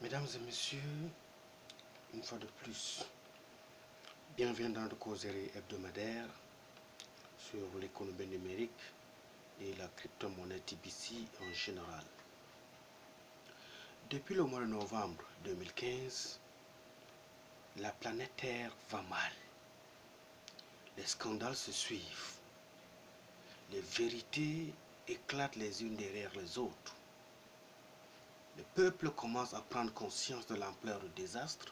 Mesdames et messieurs, une fois de plus, bienvenue dans le causerie hebdomadaire sur l'économie numérique et la crypto-monnaie TBC en général. Depuis le mois de novembre 2015, la planète Terre va mal. Les scandales se suivent. Les vérités éclatent les unes derrière les autres. Le peuple commence à prendre conscience de l'ampleur du désastre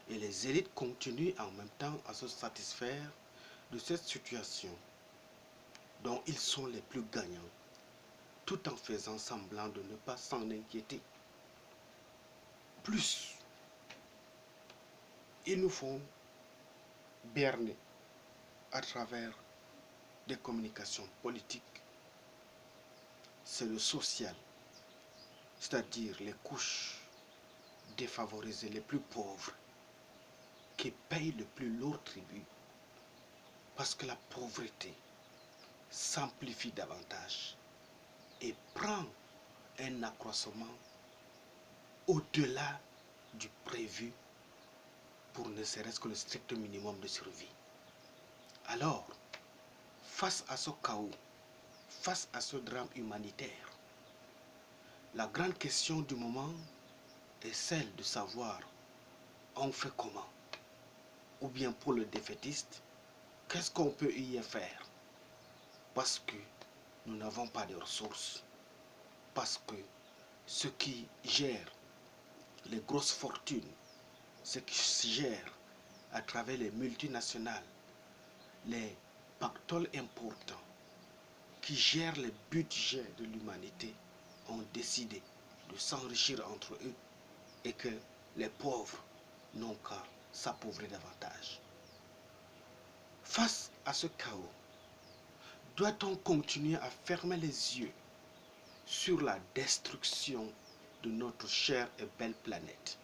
et les élites continuent en même temps à se satisfaire de cette situation dont ils sont les plus gagnants, tout en faisant semblant de ne pas s'en inquiéter. Plus, ils nous font berner à travers des communications politiques. C'est le social, c'est-à-dire les couches défavorisées, les plus pauvres, qui payent le plus lourd tribut, parce que la pauvreté s'amplifie davantage et prend un accroissement au-delà du prévu pour ne serait-ce que le strict minimum de survie. Alors, face à ce chaos, face à ce drame humanitaire, la grande question du moment est celle de savoir on fait comment, ou bien pour le défaitiste, qu'est-ce qu'on peut y faire, parce que nous n'avons pas de ressources, parce que ceux qui gèrent les grosses fortunes, ceux qui gèrent à travers les multinationales, les pactoles importants, qui gèrent les budgets de l'humanité, ont décidé de s'enrichir entre eux et que les pauvres n'ont qu'à s'appauvrir davantage. Face à ce chaos, doit-on continuer à fermer les yeux sur la destruction de notre chère et belle planète?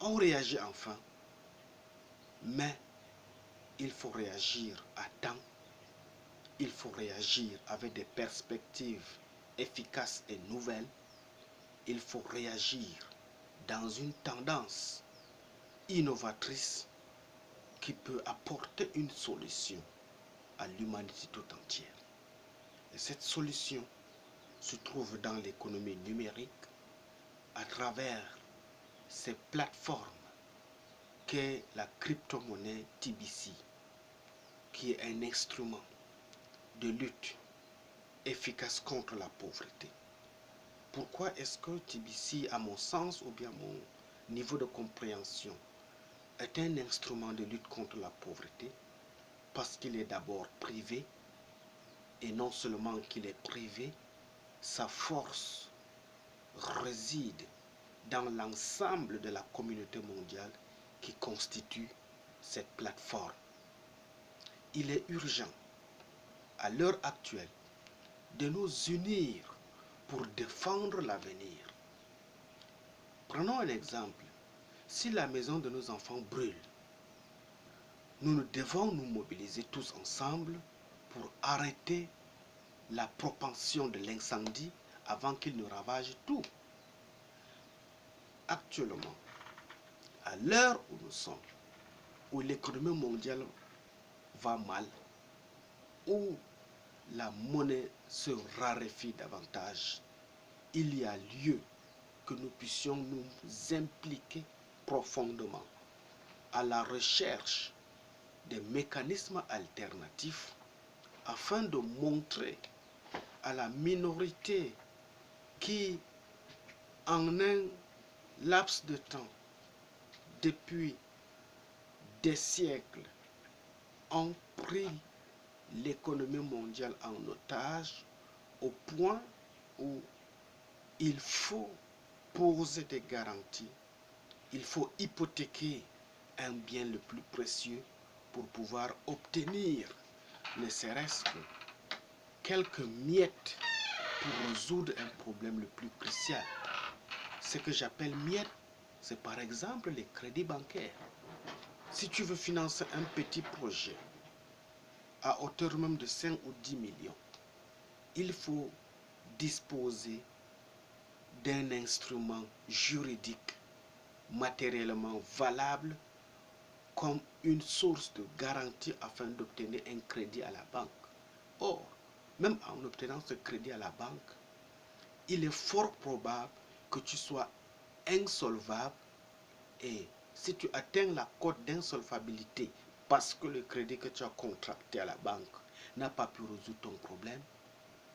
On réagit enfin, mais il faut réagir à temps. Il faut réagir avec des perspectives efficaces et nouvelles. Il faut réagir dans une tendance innovatrice qui peut apporter une solution à l'humanité tout entière. Et cette solution se trouve dans l'économie numérique à travers ces plateformes qu'est la crypto-monnaie TBC, qui est un instrument de lutte efficace contre la pauvreté. Pourquoi est-ce que TBC, à mon sens ou bien à mon niveau de compréhension, est un instrument de lutte contre la pauvreté? Parce qu'il est d'abord privé, et non seulement qu'il est privé, sa force réside dans l'ensemble de la communauté mondiale qui constitue cette plateforme. Il est urgent, à l'heure actuelle, de nous unir pour défendre l'avenir. Prenons un exemple. Si la maison de nos enfants brûle, nous devons nous mobiliser tous ensemble pour arrêter la propension de l'incendie avant qu'il ne ravage tout. Actuellement, à l'heure où nous sommes, où l'économie mondiale va mal, où la monnaie se raréfie davantage, il y a lieu que nous puissions nous impliquer profondément à la recherche des mécanismes alternatifs afin de montrer à la minorité qui, en un laps de temps, depuis des siècles, ont pris l'économie mondiale en otage au point où il faut poser des garanties, il faut hypothéquer un bien le plus précieux pour pouvoir obtenir ne serait-ce que quelques miettes pour résoudre un problème le plus crucial. Ce que j'appelle miettes, c'est par exemple les crédits bancaires. Si tu veux financer un petit projet à hauteur même de 5 ou 10 millions, il faut disposer d'un instrument juridique matériellement valable comme une source de garantie afin d'obtenir un crédit à la banque. Or, même en obtenant ce crédit à la banque, il est fort probable que tu sois insolvable et si tu atteins la cote d'insolvabilité parce que le crédit que tu as contracté à la banque n'a pas pu résoudre ton problème,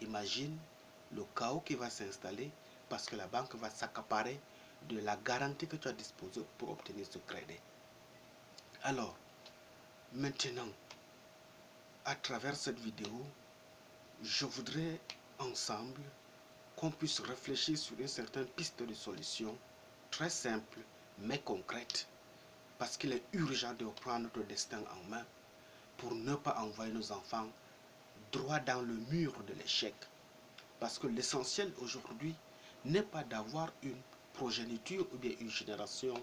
imagine le chaos qui va s'installer parce que la banque va s'accaparer de la garantie que tu as disposée pour obtenir ce crédit. Alors, maintenant, à travers cette vidéo, je voudrais ensemble qu'on puisse réfléchir sur une certaine piste de solution très simple mais concrète parce qu'il est urgent de reprendre notre destin en main pour ne pas envoyer nos enfants droit dans le mur de l'échec. Parce que l'essentiel aujourd'hui n'est pas d'avoir une progéniture ou bien une génération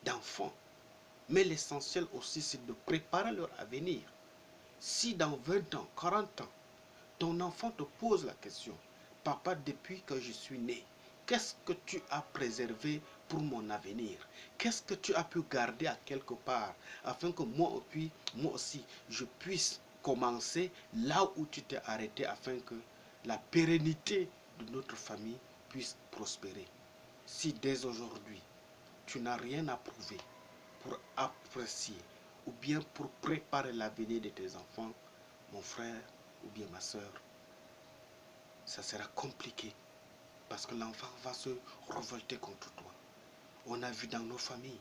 d'enfants, mais l'essentiel aussi c'est de préparer leur avenir. Si dans 20 ans, 40 ans, ton enfant te pose la question, papa, depuis que je suis né, qu'est-ce que tu as préservé pour mon avenir? Qu'est-ce que tu as pu garder à quelque part afin que moi aussi, je puisse commencer là où tu t'es arrêté afin que la pérennité de notre famille puisse prospérer. Si dès aujourd'hui, tu n'as rien à prouver pour apprécier ou bien pour préparer l'avenir de tes enfants, mon frère ou bien ma soeur, ça sera compliqué parce que l'enfant va se révolter contre toi. On a vu dans nos familles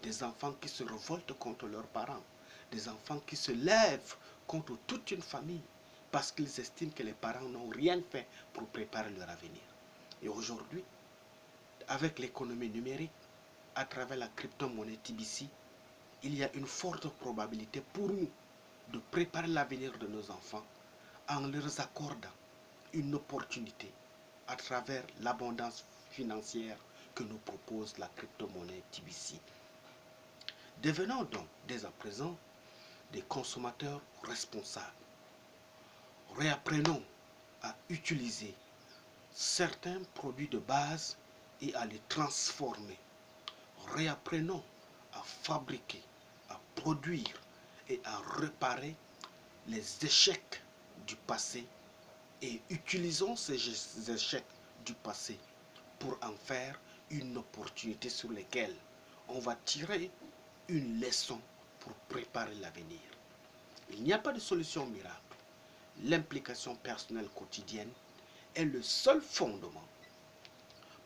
des enfants qui se révoltent contre leurs parents, des enfants qui se lèvent contre toute une famille parce qu'ils estiment que les parents n'ont rien fait pour préparer leur avenir. Et aujourd'hui, avec l'économie numérique, à travers la crypto-monnaie TBC, il y a une forte probabilité pour nous de préparer l'avenir de nos enfants en leur accordant une opportunité à travers l'abondance financière que nous propose la crypto-monnaie TBC. Devenons donc dès à présent des consommateurs responsables. Réapprenons à utiliser certains produits de base et à les transformer. Réapprenons à fabriquer, à produire et à réparer les échecs du passé et utilisons ces échecs du passé pour en faire une opportunité sur laquelle on va tirer une leçon pour préparer l'avenir. Il n'y a pas de solution miracle. L'implication personnelle quotidienne est le seul fondement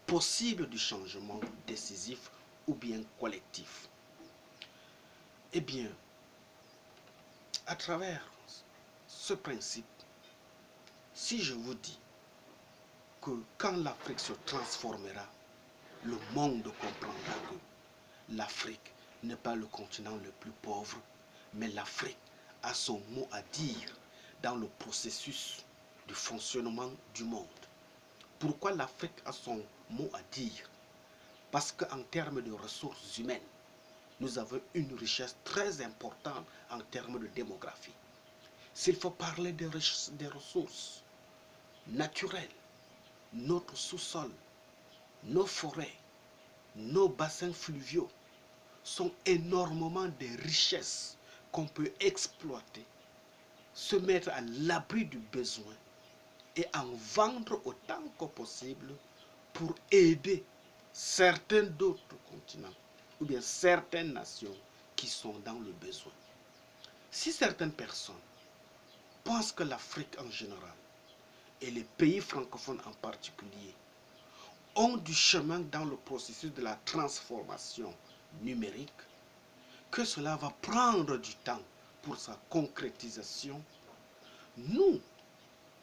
possible du changement décisif ou bien collectif. Eh bien, à travers ce principe, si je vous dis que quand l'Afrique se transformera, le monde comprendra que l'Afrique n'est pas le continent le plus pauvre, mais l'Afrique a son mot à dire dans le processus du fonctionnement du monde. Pourquoi l'Afrique a son mot à dire? Parce qu'en termes de ressources humaines, nous avons une richesse très importante en termes de démographie. S'il faut parler des ressources naturelles, notre sous-sol, nos forêts, nos bassins fluviaux sont énormément des richesses qu'on peut exploiter, se mettre à l'abri du besoin et en vendre autant que possible pour aider certains d'autres continents ou bien certaines nations qui sont dans le besoin. Si certaines personnes pensent que l'Afrique en général et les pays francophones en particulier ont du chemin dans le processus de la transformation numérique, que cela va prendre du temps pour sa concrétisation, nous,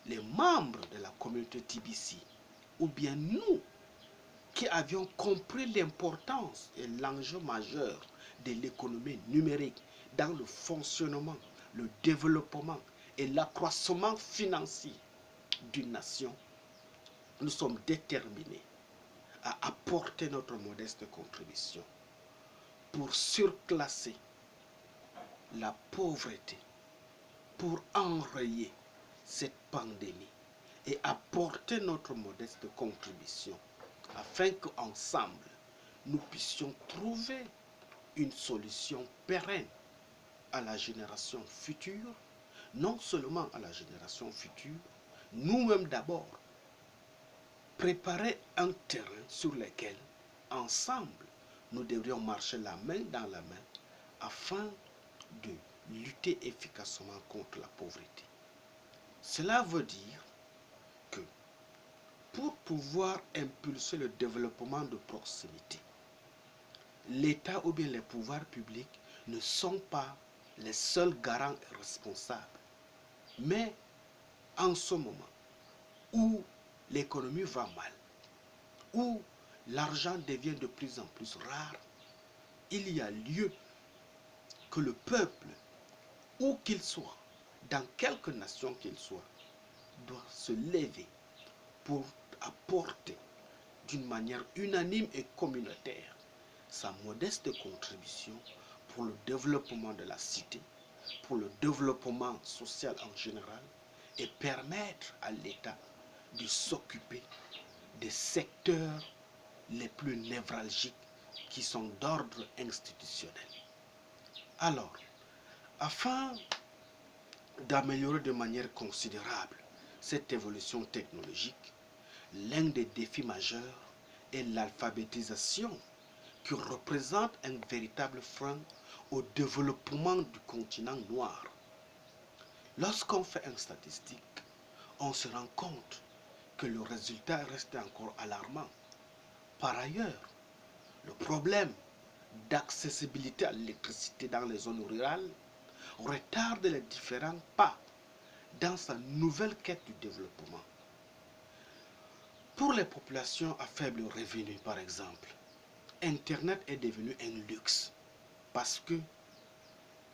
les membres de la communauté TBC, ou bien nous qui avions compris l'importance et l'enjeu majeur de l'économie numérique dans le fonctionnement, le développement et l'accroissement financier d'une nation, nous sommes déterminés à apporter notre modeste contribution pour surclasser la pauvreté, pour enrayer cette pandémie et apporter notre modeste contribution afin qu'ensemble, nous puissions trouver une solution pérenne à la génération future, non seulement à la génération future, nous-mêmes d'abord, préparer un terrain sur lequel, ensemble, nous devrions marcher la main dans la main afin de lutter efficacement contre la pauvreté. Cela veut dire que pour pouvoir impulser le développement de proximité, l'État ou bien les pouvoirs publics ne sont pas les seuls garants et responsables. Mais en ce moment où l'économie va mal, où l'argent devient de plus en plus rare, il y a lieu que le peuple, où qu'il soit, dans quelque nation qu'il soit, doit se lever pour apporter d'une manière unanime et communautaire sa modeste contribution pour le développement de la cité, pour le développement social en général, et permettre à l'État de s'occuper des secteurs les plus névralgiques qui sont d'ordre institutionnel. Alors, afin d'améliorer de manière considérable cette évolution technologique, l'un des défis majeurs est l'alphabétisation qui représente un véritable frein au développement du continent noir. Lorsqu'on fait une statistique, on se rend compte que le résultat reste encore alarmant. Par ailleurs, le problème d'accessibilité à l'électricité dans les zones rurales retarde les différents pas dans sa nouvelle quête du développement. Pour les populations à faible revenu, par exemple, Internet est devenu un luxe parce que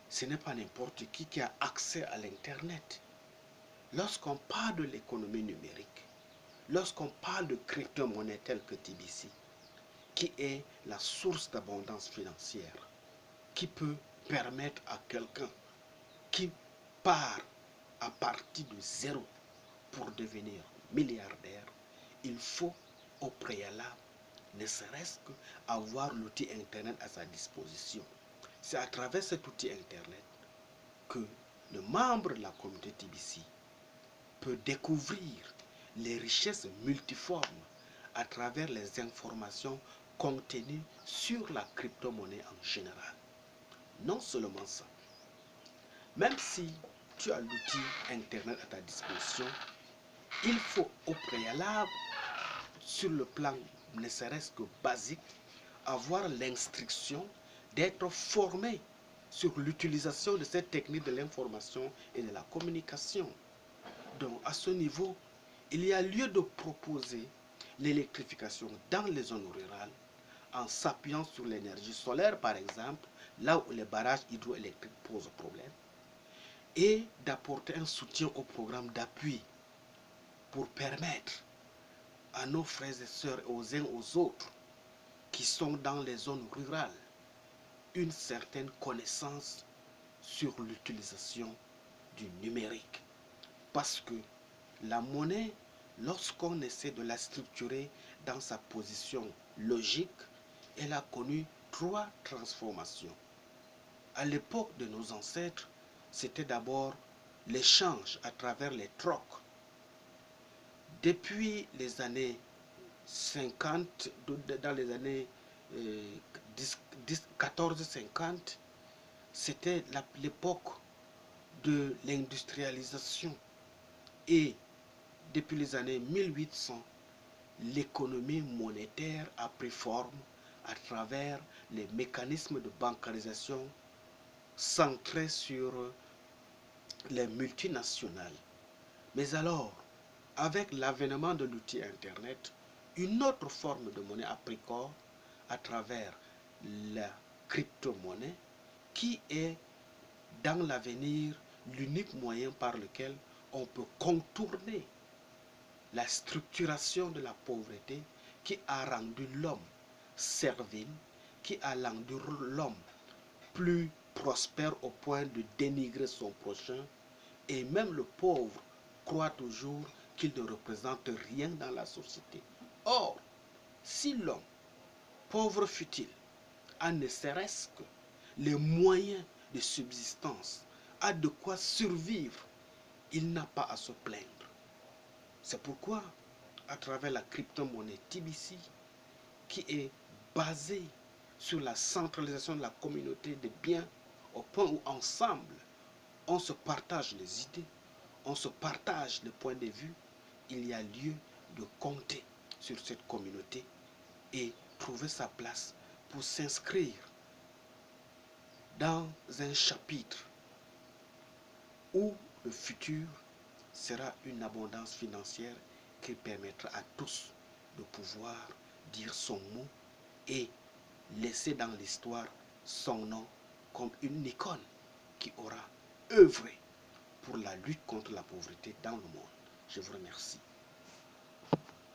ce n'est pas n'importe qui a accès à l'Internet. Lorsqu'on parle de l'économie numérique, lorsqu'on parle de crypto-monnaies telles que TBC, qui est la source d'abondance financière, qui peut permettre à quelqu'un qui part à partir de zéro pour devenir milliardaire, il faut au préalable ne serait-ce qu'avoir l'outil Internet à sa disposition. C'est à travers cet outil Internet que le membre de la communauté TBC peut découvrir les richesses multiformes à travers les informations contenues sur la crypto-monnaie en général. Non seulement ça, même si tu as l'outil Internet à ta disposition, il faut au préalable, sur le plan ne serait-ce que basique, avoir l'instruction d'être formé sur l'utilisation de cette technique de l'information et de la communication. Donc à ce niveau, il y a lieu de proposer l'électrification dans les zones rurales en s'appuyant sur l'énergie solaire par exemple, là où les barrages hydroélectriques posent problème, et d'apporter un soutien au programme d'appui pour permettre à nos frères et sœurs, aux uns aux autres, qui sont dans les zones rurales, une certaine connaissance sur l'utilisation du numérique. Parce que la monnaie, lorsqu'on essaie de la structurer dans sa position logique, elle a connu 3 transformations. À l'époque de nos ancêtres, c'était d'abord l'échange à travers les trocs. Depuis les années 50, dans les années 1450, c'était l'époque de l'industrialisation. Et depuis les années 1800, l'économie monétaire a pris forme à travers les mécanismes de bancarisation centrés sur les multinationales. Mais alors, avec l'avènement de l'outil Internet, une autre forme de monnaie a pris corps à travers la crypto-monnaie qui est dans l'avenir l'unique moyen par lequel on peut contourner la structuration de la pauvreté qui a rendu l'homme servile, qui a rendu l'homme plus prospère au point de dénigrer son prochain, et même le pauvre croit toujours qu'il ne représente rien dans la société. Or, si l'homme, pauvre fut-il, a ne serait-ce que les moyens de subsistance, a de quoi survivre, il n'a pas à se plaindre. C'est pourquoi, à travers la crypto-monnaie TBC, qui est basée sur la centralisation de la communauté des biens, au point où ensemble, on se partage les idées, on se partage les points de vue, il y a lieu de compter sur cette communauté et trouver sa place pour s'inscrire dans un chapitre où le futur sera une abondance financière qui permettra à tous de pouvoir dire son mot et laisser dans l'histoire son nom comme une icône qui aura œuvré pour la lutte contre la pauvreté dans le monde. Je vous remercie.